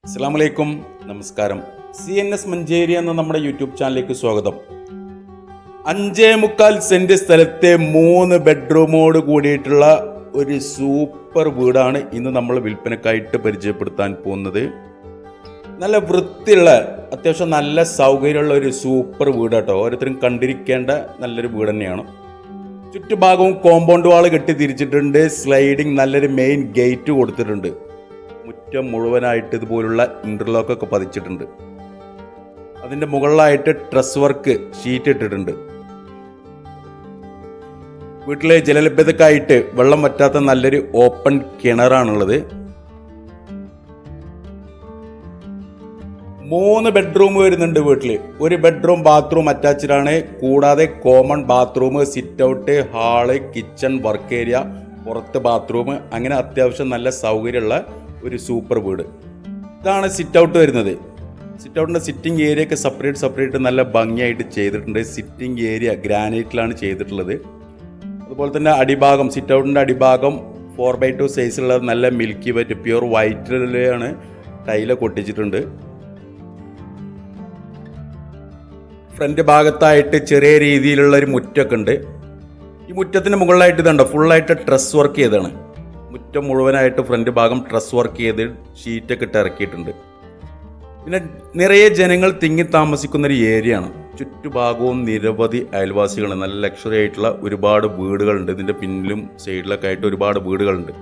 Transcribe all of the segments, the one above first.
അസ്സലാമു അലൈക്കും, നമസ്കാരം. CNS മഞ്ചേരി എന്ന നമ്മുടെ യൂട്യൂബ് ചാനലിലേക്ക് സ്വാഗതം. 5.25 സെന്റ് സ്ഥലത്തെ 3 ബെഡ്റൂമോട് കൂടിയിട്ടുള്ള ഒരു സൂപ്പർ വീടാണ് ഇന്ന് നമ്മൾ വിൽപ്പനക്കായിട്ട് പരിചയപ്പെടുത്താൻ പോകുന്നത്. നല്ല വൃത്തിയുള്ള, അത്യാവശ്യം നല്ല സൗകര്യമുള്ള ഒരു സൂപ്പർ വീട് കേട്ടോ. ഓരോരുത്തരും കണ്ടിരിക്കേണ്ട നല്ലൊരു വീട് തന്നെയാണ്. ചുറ്റുഭാഗവും കോമ്പൗണ്ട് വാൾ കെട്ടി തിരിച്ചിട്ടുണ്ട്. സ്ലൈഡിങ് നല്ലൊരു മെയിൻ ഗേറ്റ് കൊടുത്തിട്ടുണ്ട്. മുറ്റം മുഴുവനായിട്ട് ഇതുപോലുള്ള ഇന്റർലോക്കൊക്കെ പതിച്ചിട്ടുണ്ട്. അതിൻ്റെ മുകളിലായിട്ട് ട്രസ് വർക്ക് ഷീറ്റ് ഇട്ടിട്ടുണ്ട്. വീട്ടിലെ ജലലഭ്യതക്കായിട്ട് വെള്ളം വറ്റാത്ത നല്ലൊരു ഓപ്പൺ കിണറാണുള്ളത്. 3 ബെഡ്റൂം വരുന്നുണ്ട് വീട്ടിൽ. ഒരു ബെഡ്റൂം ബാത്റൂം അറ്റാച്ച്ഡ് ആണ്. കൂടാതെ common bathroom, sit out, hall, kitchen, work area, പുറത്ത് ബാത്റൂം, അങ്ങനെ അത്യാവശ്യം നല്ല സൗകര്യമുള്ള ഒരു സൂപ്പർ വീട്. ഇതാണ് സിറ്റ് ഔട്ട് വരുന്നത്. സിറ്റ് ഔട്ടിൻ്റെ സിറ്റിംഗ് ഏരിയ ഒക്കെ സെപ്പറേറ്റ് നല്ല ഭംഗിയായിട്ട് ചെയ്തിട്ടുണ്ട്. സിറ്റിംഗ് ഏരിയ ഗ്രാനൈറ്റിലാണ് ചെയ്തിട്ടുള്ളത്. അതുപോലെ തന്നെ അടിഭാഗം, സിറ്റ് ഔട്ടിൻ്റെ അടിഭാഗം 4x2 സൈസുള്ള നല്ല മിൽക്കി വൈറ്റ് പ്യൂർ വൈറ്റിലാണ് ടൈലൊക്കെ ഒട്ടിച്ചിട്ടുണ്ട്. ഫ്രണ്ട് ഭാഗത്തായിട്ട് ചെറിയ രീതിയിലുള്ള ഒരു മുറ്റമൊക്കെ ഉണ്ട്. ഈ മുറ്റത്തിന് മുകളിലായിട്ട് ഇതുണ്ട്, ഫുള്ളായിട്ട് ട്രസ് വർക്ക് ചെയ്തതാണ്. മുറ്റം മുഴുവനായിട്ട് ഫ്രണ്ട് ഭാഗം ട്രസ് വർക്ക് ചെയ്ത് ഷീറ്റൊക്കെ ഇട്ട് ഇറക്കിയിട്ടുണ്ട്. പിന്നെ നിറയെ ജനങ്ങൾ തിങ്ങി താമസിക്കുന്ന ഒരു ഏരിയ ആണ്. ചുറ്റുഭാഗവും നിരവധി അയൽവാസികൾ, നല്ല ലക്ഷറി ആയിട്ടുള്ള ഒരുപാട് വീടുകളുണ്ട്. ഇതിൻ്റെ പിന്നിലും സൈഡിലൊക്കെ ആയിട്ട് ഒരുപാട് വീടുകളുണ്ട്.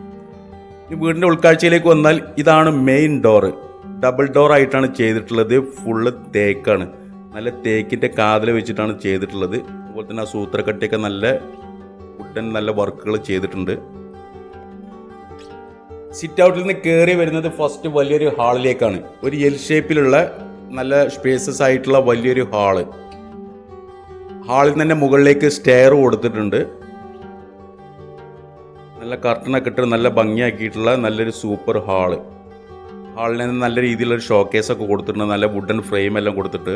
ഈ വീടിൻ്റെ ഉൾക്കാഴ്ചയിലേക്ക് വന്നാൽ ഇതാണ് മെയിൻ ഡോറ്. ഡബിൾ ഡോർ ആയിട്ടാണ് ചെയ്തിട്ടുള്ളത്. ഫുള്ള് തേക്കാണ്. നല്ല തേക്കിൻ്റെ കാതൽ വെച്ചിട്ടാണ് ചെയ്തിട്ടുള്ളത്. അതുപോലെ തന്നെ ആ സൂത്രക്കട്ടിയൊക്കെ നല്ല വുഡൻ നല്ല വർക്കുകൾ ചെയ്തിട്ടുണ്ട്. സിറ്റ് ഔട്ടിൽ നിന്ന് കയറി വരുന്നത് ഫസ്റ്റ് വലിയൊരു ഹാളിലേക്കാണ്. ഒരു എൽ ഷേപ്പിലുള്ള നല്ല സ്പേസസ് ആയിട്ടുള്ള വലിയൊരു ഹാള്. ഹാളിൽ തന്നെ മുകളിലേക്ക് സ്റ്റെയർ കൊടുത്തിട്ടുണ്ട്. നല്ല കർട്ടനൊക്കെ ഇട്ട് നല്ല ഭംഗിയാക്കിയിട്ടുള്ള നല്ലൊരു സൂപ്പർ ഹാള്. ഹാളിൽ നിന്ന് നല്ല രീതിയിലുള്ള ഷോക്കേസൊക്കെ കൊടുത്തിട്ടുണ്ട്. നല്ല വുഡൻ ഫ്രെയിം എല്ലാം കൊടുത്തിട്ട്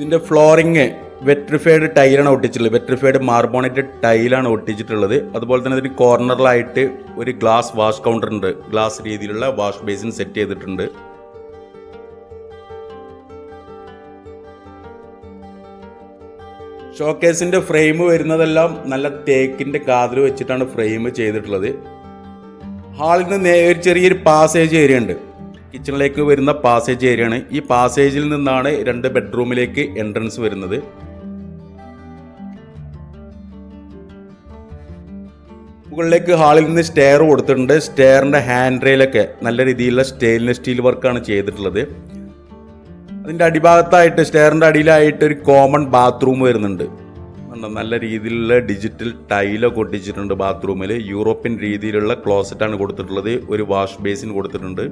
ഇതിൻ്റെ ഫ്ലോറിങ് വെട്രിഫൈഡ് ടൈലാണ് ഒട്ടിച്ചിട്ടുള്ളത്. വെട്രിഫൈഡ് മാർബോണേറ്റ് ടൈലാണ് ഒട്ടിച്ചിട്ടുള്ളത്. അതുപോലെ തന്നെ ഇതിന് കോർണറിലായിട്ട് ഒരു ഗ്ലാസ് വാഷ് കൗണ്ടർ ഉണ്ട്. ഗ്ലാസ് രീതിയിലുള്ള വാഷ് ബേസിൻ സെറ്റ് ചെയ്തിട്ടുണ്ട്. ഷോക്കേസിൻ്റെ ഫ്രെയിം വരുന്നതെല്ലാം നല്ല തേക്കിൻ്റെ കാതിൽ വെച്ചിട്ടാണ് ഫ്രെയിം ചെയ്തിട്ടുള്ളത്. ഹാളിൽ നിന്ന് ഒരു ചെറിയൊരു പാസേജ് ഏരിയ ഉണ്ട്. കിച്ചണിലേക്ക് വരുന്ന പാസേജ് ഏരിയ ആണ്. ഈ പാസേജിൽ നിന്നാണ് 2 ബെഡ്റൂമിലേക്ക് എൻട്രൻസ് വരുന്നത്. മുകളിലേക്ക് ഹാളിൽ നിന്ന് സ്റ്റെയർ കൊടുത്തിട്ടുണ്ട്. സ്റ്റെയറിൻ്റെ ഹാൻഡ് റെയിലൊക്കെ നല്ല രീതിയിലുള്ള സ്റ്റെയിൻലെസ് സ്റ്റീൽ വർക്കാണ് ചെയ്തിട്ടുള്ളത്. അതിൻ്റെ അടിഭാഗത്തായിട്ട് സ്റ്റെയറിൻ്റെ അടിയിലായിട്ട് ഒരു കോമൺ ബാത്റൂം വരുന്നുണ്ട്. നല്ല രീതിയിലുള്ള ഡിജിറ്റൽ ടൈലൊക്കെ ഒട്ടിച്ചിട്ടുണ്ട് ബാത്റൂമിൽ. യൂറോപ്യൻ രീതിയിലുള്ള ക്ലോസറ്റാണ് കൊടുത്തിട്ടുള്ളത്. ഒരു വാഷ് ബേസിൻ കൊടുത്തിട്ടുണ്ട്.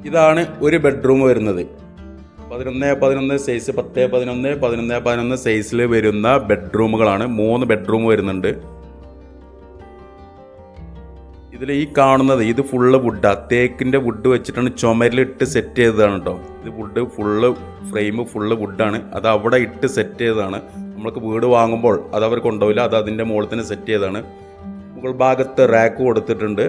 ഇതാണ് ഒരു ബെഡ്റൂം വരുന്നത്. 11x11 സൈസ്, 10x11, 11x11 സൈസിൽ വരുന്ന ബെഡ്റൂമുകളാണ്. 3 ബെഡ്റൂം വരുന്നുണ്ട്. ഇതിൽ ഈ കാണുന്നത് ഇത് ഫുള്ള് വുഡാണ്. തേക്കിൻ്റെ വുഡ് വെച്ചിട്ടാണ് ചുമരിലിട്ട് സെറ്റ് ചെയ്തതാണ് കേട്ടോ. ഇത് വുഡ് ഫുള്ള് ഫ്രെയിം ഫുള്ള് വുഡാണ്. അത് അവിടെ ഇട്ട് സെറ്റ് ചെയ്തതാണ്. നമ്മൾക്ക് വീട് വാങ്ങുമ്പോൾ അത് അവർ കൊണ്ടുപോയില്ല, അത് അതിൻ്റെ മുകളിൽ തന്നെ സെറ്റ് ചെയ്തതാണ്. മുകൾ ഭാഗത്ത് റാക്ക് കൊടുത്തിട്ടുണ്ട്.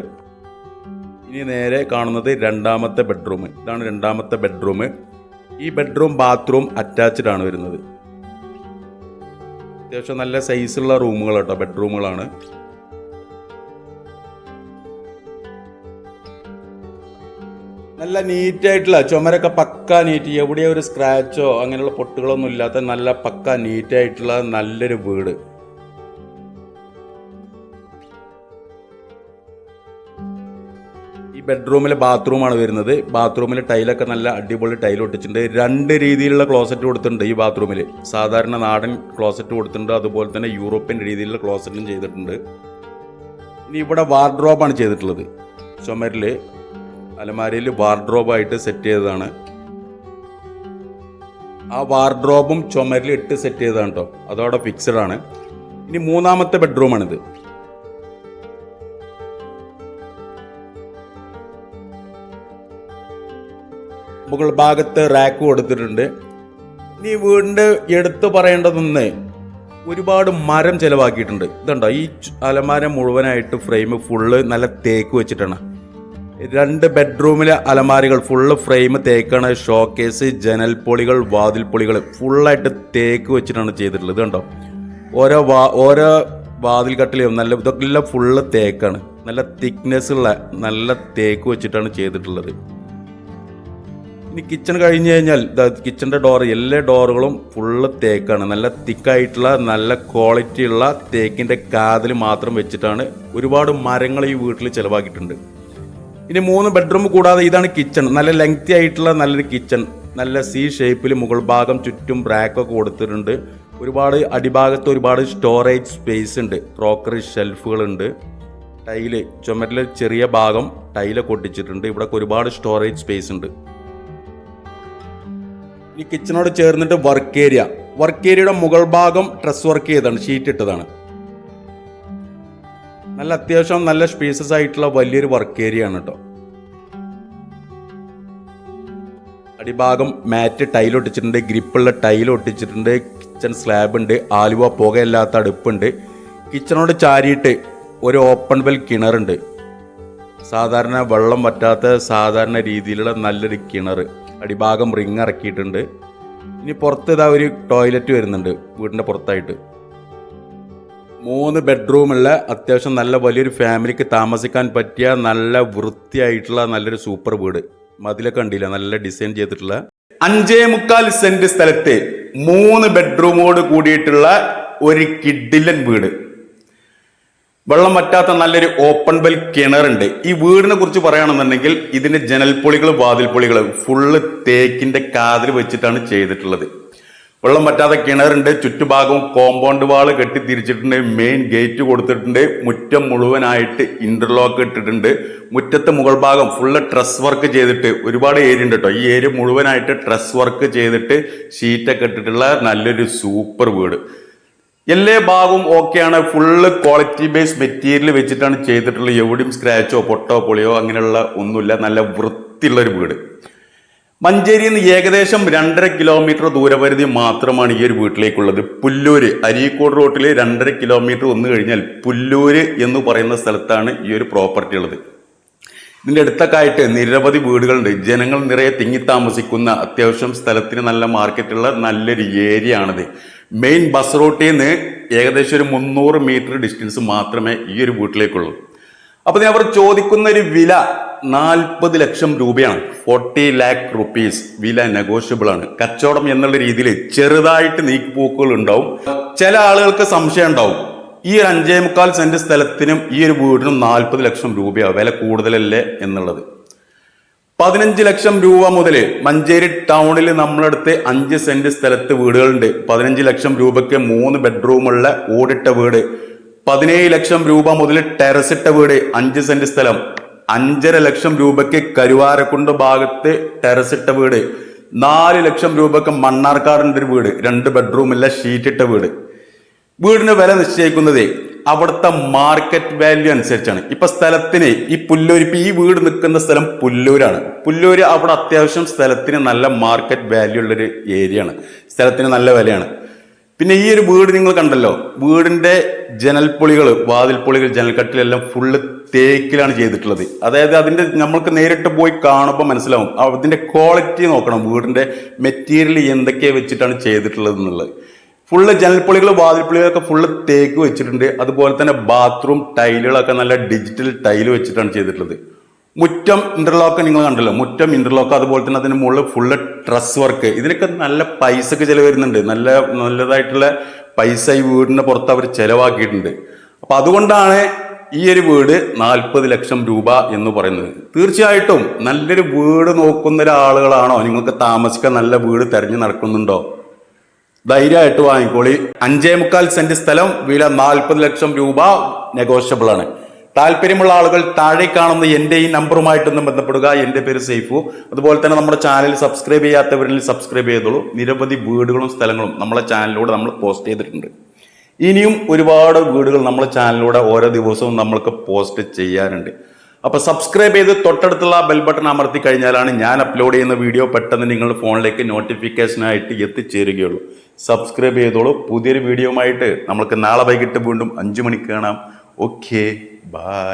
ഇനി നേരെ കാണുന്നത് 2ാമത്തെ ബെഡ്റൂം. ഇതാണ് 2ാമത്തെ ബെഡ്റൂം. ഈ ബെഡ്റൂം ബാത്റൂം അറ്റാച്ച്ഡ് ആണ് വരുന്നത്. അത്യാവശ്യം നല്ല സൈസുള്ള റൂമുകൾ കേട്ടോ, ബെഡ്റൂമുകളാണ്. നല്ല നീറ്റായിട്ടുള്ള ചുമരൊക്കെ പക്ക നീറ്റ്, എവിടെയോ ഒരു സ്ക്രാച്ചോ അങ്ങനെയുള്ള പൊട്ടുകളൊന്നും ഇല്ലാത്ത നല്ല പക്ക നീറ്റായിട്ടുള്ള നല്ലൊരു വീട്. ഈ ബെഡ്റൂമിലെ ബാത്റൂമാണ് വരുന്നത്. ബാത്റൂമിൽ ടൈലൊക്കെ നല്ല അടിപൊളി ടൈൽ ഒട്ടിച്ചിട്ടുണ്ട്. 2 രീതിയിലുള്ള ക്ലോസറ്റ് കൊടുത്തിട്ടുണ്ട് ഈ ബാത്റൂമിൽ. സാധാരണ നാടൻ ക്ലോസറ്റ് കൊടുത്തിട്ടുണ്ട്, അതുപോലെ തന്നെ യൂറോപ്യൻ രീതിയിലുള്ള ക്ലോസറ്റും ചെയ്തിട്ടുണ്ട്. ഇനി ഇവിടെ വാർഡ്രോബാണ് ചെയ്തിട്ടുള്ളത്. ചുമരിൽ അലമാരയിൽ വാർഡ്രോബായിട്ട് സെറ്റ് ചെയ്തതാണ്. ആ വാർഡ്രോബും ചുമരിൽ ഇട്ട് സെറ്റ് ചെയ്തതാണ് കേട്ടോ. അതവിടെ ഫിക്സഡ് ആണ്. ഇനി 3ാമത്തെ ബെഡ്റൂമാണിത്. മുകൾ ഭാഗത്ത് റാക്ക് കൊടുത്തിട്ടുണ്ട്. ഇനി വീടിൻ്റെ എടുത്തു പറയേണ്ടതൊന്ന്, ഒരുപാട് മരം ചിലവാക്കിയിട്ടുണ്ട്. ഇതുണ്ടോ, ഈ അലമാര മുഴുവനായിട്ട് ഫ്രെയിം ഫുള്ള് നല്ല തേക്ക് വെച്ചിട്ടാണ്. 2 ബെഡ്റൂമിലെ അലമാരികൾ ഫുള്ള് ഫ്രെയിം തേക്കാണ്. ഷോക്കേസ്, ജനൽപ്പൊളികൾ, വാതിൽപ്പൊളികൾ ഫുള്ളായിട്ട് തേക്ക് വെച്ചിട്ടാണ് ചെയ്തിട്ടുള്ളത്. ഇതുണ്ടോ, ഓരോ വാതിൽ കട്ടിലും നല്ല ഇതൊക്കെ ഫുള്ള് തേക്കാണ്. നല്ല തിക്നെസ് ഉള്ള നല്ല തേക്ക് വെച്ചിട്ടാണ് ചെയ്തിട്ടുള്ളത്. ഇനി കിച്ചൺ കഴിഞ്ഞ് കഴിഞ്ഞാൽ കിച്ചൻ്റെ എല്ലാ ഡോറുകളും ഫുള്ള് തേക്കാണ്. നല്ല തിക്കായിട്ടുള്ള നല്ല ക്വാളിറ്റി ഉള്ള തേക്കിൻ്റെ കാതിൽ മാത്രം വെച്ചിട്ടാണ്. ഒരുപാട് മരങ്ങൾ ഈ വീട്ടിൽ ചിലവാക്കിയിട്ടുണ്ട്. ഇനി 3 ബെഡ്റൂം കൂടാതെ ഇതാണ് കിച്ചൺ. നല്ല ലെങ്തി ആയിട്ടുള്ള നല്ലൊരു കിച്ചൺ. നല്ല സി ഷേപ്പിൽ മുകൾ ഭാഗം ചുറ്റും റാക്കൊക്കെ കൊടുത്തിട്ടുണ്ട്. അടിഭാഗത്ത് ഒരുപാട് സ്റ്റോറേജ് സ്പേസ് ഉണ്ട്. ക്രോക്കറി ഷെൽഫുകളുണ്ട്. ടൈല് ചുമരിൽ ചെറിയ ഭാഗം ടൈലൊക്കെ ഒട്ടിച്ചിട്ടുണ്ട്. ഇവിടെ ഒരുപാട് സ്റ്റോറേജ് സ്പേസ് ഉണ്ട്. ഈ കിച്ചണോട് ചേർന്നിട്ട് വർക്ക് ഏരിയയുടെ മുകൾ ഭാഗം ഡ്രസ് വർക്ക് ചെയ്താണ്, ഷീറ്റ് ഇട്ടതാണ്. നല്ല അത്യാവശ്യം നല്ല സ്പേസസ് ആയിട്ടുള്ള വലിയൊരു വർക്ക് ഏരിയ ആണ് കേട്ടോ. അടിഭാഗം മാറ്റ് ടൈൽ ഒട്ടിച്ചിട്ടുണ്ട്, ഗ്രിപ്പുള്ള ടൈൽ ഒട്ടിച്ചിട്ടുണ്ട്. കിച്ചൺ സ്ലാബ് ഉണ്ട്, ആലുവ പുകയില്ലാത്ത അടുപ്പുണ്ട്. കിച്ചണോട് ചാരിയിട്ട് ഒരു ഓപ്പൺ വെൽ കിണറുണ്ട്. സാധാരണ വെള്ളം വറ്റാത്ത സാധാരണ രീതിയിലുള്ള നല്ലൊരു കിണർ. അടിഭാഗം റിങ് ഇറക്കിയിട്ടുണ്ട്. ഇനി പുറത്ത് ഒരു ടോയ്ലറ്റ് വരുന്നുണ്ട് വീടിൻ്റെ പുറത്തായിട്ട്. 3 ബെഡ്റൂമുള്ള അത്യാവശ്യം നല്ല വലിയൊരു ഫാമിലിക്ക് താമസിക്കാൻ പറ്റിയ നല്ല വൃത്തിയായിട്ടുള്ള നല്ലൊരു സൂപ്പർ വീട്. മതിലൊക്കെ കണ്ടില്ല, നല്ല ഡിസൈൻ ചെയ്തിട്ടുള്ള 5.25 സെന്റ് സ്ഥലത്ത് 3 ബെഡ്റൂമോട് കൂടിയിട്ടുള്ള ഒരു കിഡിലൻ വീട്. വെള്ളം വറ്റാത്ത നല്ലൊരു ഓപ്പൺ വെൽ കിണറുണ്ട്. ഈ വീടിനെ കുറിച്ച് പറയുകയാണെന്നുണ്ടെങ്കിൽ ഇതിന്റെ ജനൽപ്പൊളികൾ, വാതിൽപ്പൊളികൾ ഫുള്ള് തേക്കിന്റെ കാതിൽ വെച്ചിട്ടാണ് ചെയ്തിട്ടുള്ളത്. വെള്ളം വറ്റാത്ത കിണറുണ്ട്. ചുറ്റുഭാഗവും കോമ്പൗണ്ട് വാള് കെട്ടി തിരിച്ചിട്ടുണ്ട്. മെയിൻ ഗേറ്റ് കൊടുത്തിട്ടുണ്ട്. മുറ്റം മുഴുവനായിട്ട് ഇന്റർലോക്ക് ഇട്ടിട്ടുണ്ട്. മുറ്റത്തെ മുകൾ ഭാഗം ഫുള്ള് ട്രസ് വർക്ക് ചെയ്തിട്ട് ഒരുപാട് ഏരിയ ഉണ്ട് കേട്ടോ. ഈ ഏരിയ മുഴുവനായിട്ട് ട്രസ് വർക്ക് ചെയ്തിട്ട് ഷീറ്റൊക്കെ ഇട്ടിട്ടുള്ള നല്ലൊരു സൂപ്പർ വീട്. എല്ലാ ഭാഗവും ഓക്കെയാണ്. ഫുള്ള് ക്വാളിറ്റി ബേസ് മെറ്റീരിയൽ വെച്ചിട്ടാണ് ചെയ്തിട്ടുള്ളത്. എവിടെയും സ്ക്രാച്ചോ പൊട്ടോ പൊളിയോ അങ്ങനെയുള്ള ഒന്നുമില്ല. നല്ല വൃത്തിയുള്ളൊരു വീട്. മഞ്ചേരിയിൽ നിന്ന് ഏകദേശം 2.5 കിലോമീറ്റർ ദൂരപരിധി മാത്രമാണ് ഈ ഒരു വീട്ടിലേക്കുള്ളത്. പുല്ലൂര്, അരീക്കോട് റോട്ടിൽ 2.5 കിലോമീറ്റർ വന്നു കഴിഞ്ഞാൽ പുല്ലൂര് എന്ന് പറയുന്ന സ്ഥലത്താണ് ഈ ഒരു പ്രോപ്പർട്ടി ഉള്ളത്. ഇതിൻ്റെ അടുത്തൊക്കെ ആയിട്ട് നിരവധി വീടുകളുണ്ട്. ജനങ്ങൾ നിറയെ തിങ്ങി താമസിക്കുന്ന അത്യാവശ്യം സ്ഥലത്തിന് നല്ല മാർക്കറ്റുള്ള നല്ലൊരു ഏരിയ ആണിത്. മെയിൻ ബസ് റൂട്ടിൽ നിന്ന് ഏകദേശം ഒരു 300 മീറ്റർ ഡിസ്റ്റൻസ് മാത്രമേ ഈ ഒരു വീട്ടിലേക്കുള്ളൂ. അപ്പൊ അവർ ചോദിക്കുന്ന ഒരു വില 40 ലക്ഷം രൂപയാണ്. 40 lakh rupees. വില നെഗോഷ്യബിൾ ആണ്. കച്ചവടം എന്നുള്ള രീതിയിൽ ചെറുതായിട്ട് നീക്കുപോക്കുകൾ ഉണ്ടാവും. ചില ആളുകൾക്ക് സംശയം ഉണ്ടാവും, ഈ ഒരു 5.25 സെന്റ് സ്ഥലത്തിനും ഈ ഒരു വീടിനും 40 ലക്ഷം രൂപയാവും, വില കൂടുതലല്ലേ എന്നുള്ളത്. 15 ലക്ഷം രൂപ മുതൽ മഞ്ചേരി ടൗണിൽ നമ്മളടുത്ത് 5 സെന്റ് സ്ഥലത്ത് വീടുകളുണ്ട്. 15 ലക്ഷം രൂപയ്ക്ക് 3 ബെഡ്റൂമുള്ള ഓടിട്ട വീട്. 17 ലക്ഷം രൂപ മുതൽ ടെറസിട്ട വീട് 5 സെന്റ് സ്ഥലം. 5.5 ലക്ഷം രൂപയ്ക്ക് കരുവാരക്കുണ്ട് ഭാഗത്ത് ടെറസിട്ട വീട്. 4 ലക്ഷം രൂപയ്ക്ക് മണ്ണാർക്കാടിന്റെ ഒരു വീട്, 2 ബെഡ്റൂമില്ല ഷീറ്റിട്ട വീട്. വീടിന് വില നിശ്ചയിക്കുന്നത് അവിടുത്തെ മാർക്കറ്റ് വാല്യൂ അനുസരിച്ചാണ്. ഇപ്പൊ സ്ഥലത്തിന് ഈ പുല്ലൂർ, ഇപ്പൊ ഈ വീട് നിൽക്കുന്ന സ്ഥലം പുല്ലൂരാണ്. പുല്ലൂര് അവിടെ അത്യാവശ്യം സ്ഥലത്തിന് നല്ല മാർക്കറ്റ് വാല്യൂ ഉള്ളൊരു ഏരിയ ആണ്. സ്ഥലത്തിന് നല്ല വിലയാണ്. പിന്നെ ഈ ഒരു വീട് നിങ്ങൾ കണ്ടല്ലോ, വീടിന്റെ ജനൽപ്പൊളികൾ, വാതിൽപ്പൊളികൾ, ജനൽക്കട്ടിലെല്ലാം ഫുള്ള് തേക്കിലാണ് ചെയ്തിട്ടുള്ളത്. അതായത് അതിന്റെ നമ്മൾക്ക് നേരിട്ട് പോയി കാണുമ്പോൾ മനസ്സിലാവും അതിന്റെ ക്വാളിറ്റി നോക്കണം. വീടിന്റെ മെറ്റീരിയൽ എന്തൊക്കെ വെച്ചിട്ടാണ് ചെയ്തിട്ടുള്ളത് എന്നുള്ളത്. ഫുള്ള് ജനൽപ്പൊളികൾ, വാതിൽപ്പൊളികളൊക്കെ ഫുള്ള് തേക്ക് വെച്ചിട്ടുണ്ട്. അതുപോലെ തന്നെ ബാത്റൂം ടൈലുകളൊക്കെ നല്ല ഡിജിറ്റൽ ടൈല് വെച്ചിട്ടാണ് ചെയ്തിട്ടുള്ളത്. മുറ്റം ഇന്റർലോക്ക് നിങ്ങൾ കണ്ടല്ലോ, മുറ്റം ഇന്റർലോക്ക്. അതുപോലെ തന്നെ അതിന് മുകളിൽ ഫുള്ള് ട്രസ് വർക്ക്. ഇതിനൊക്കെ നല്ല പൈസക്ക് ചിലവ് വരുന്നുണ്ട്. നല്ലതായിട്ടുള്ള പൈസ ഈ വീടിന്റെ പുറത്ത് അവർ ചെലവാക്കിയിട്ടുണ്ട്. അപ്പൊ അതുകൊണ്ടാണ് ഈ ഒരു വീട് 40 ലക്ഷം രൂപ എന്ന് പറയുന്നത്. തീർച്ചയായിട്ടും നല്ലൊരു വീട് നോക്കുന്ന ഒരാളുകളാണോ, നിങ്ങൾക്ക് താമസിക്കാൻ നല്ല വീട് തെരഞ്ഞു നടക്കുന്നുണ്ടോ, ധൈര്യമായിട്ട് വാങ്ങിക്കോളി. 5.25 സെന്റ് സ്ഥലം, വില 40 ലക്ഷം രൂപ, നെഗോഷ്യബിൾ ആണ്. താല്പര്യമുള്ള ആളുകൾ താഴെ കാണുന്ന എൻ്റെ ഈ നമ്പറുമായിട്ടൊന്ന് ബന്ധപ്പെടുക. എൻ്റെ പേര് സൈഫു. അതുപോലെ തന്നെ നമ്മുടെ ചാനൽ സബ്സ്ക്രൈബ് ചെയ്യാത്തവരിൽ സബ്സ്ക്രൈബ് ചെയ്തോളൂ. നിരവധി വീടുകളും സ്ഥലങ്ങളും നമ്മളെ ചാനലിലൂടെ നമ്മൾ പോസ്റ്റ് ചെയ്തിട്ടുണ്ട്. ഇനിയും ഒരുപാട് വീടുകൾ നമ്മളെ ചാനലിലൂടെ ഓരോ ദിവസവും നമ്മൾക്ക് പോസ്റ്റ് ചെയ്യാറുണ്ട്. അപ്പോൾ സബ്സ്ക്രൈബ് ചെയ്ത് തൊട്ടടുത്തുള്ള ബെൽ ബട്ടൺ അമർത്തി കഴിഞ്ഞാലാണ് ഞാൻ അപ്ലോഡ് ചെയ്യുന്ന വീഡിയോ പെട്ടെന്ന് നിങ്ങളുടെ ഫോണിലേക്ക് നോട്ടിഫിക്കേഷനായിട്ട് എത്തിച്ചേരുകയുള്ളൂ. സബ്സ്ക്രൈബ് ചെയ്തോളൂ. പുതിയൊരു വീഡിയോയുമായിട്ട് നമുക്ക് നാളെ വൈകിട്ട് വീണ്ടും 5 മണിക്ക് കാണാം. Okay, by.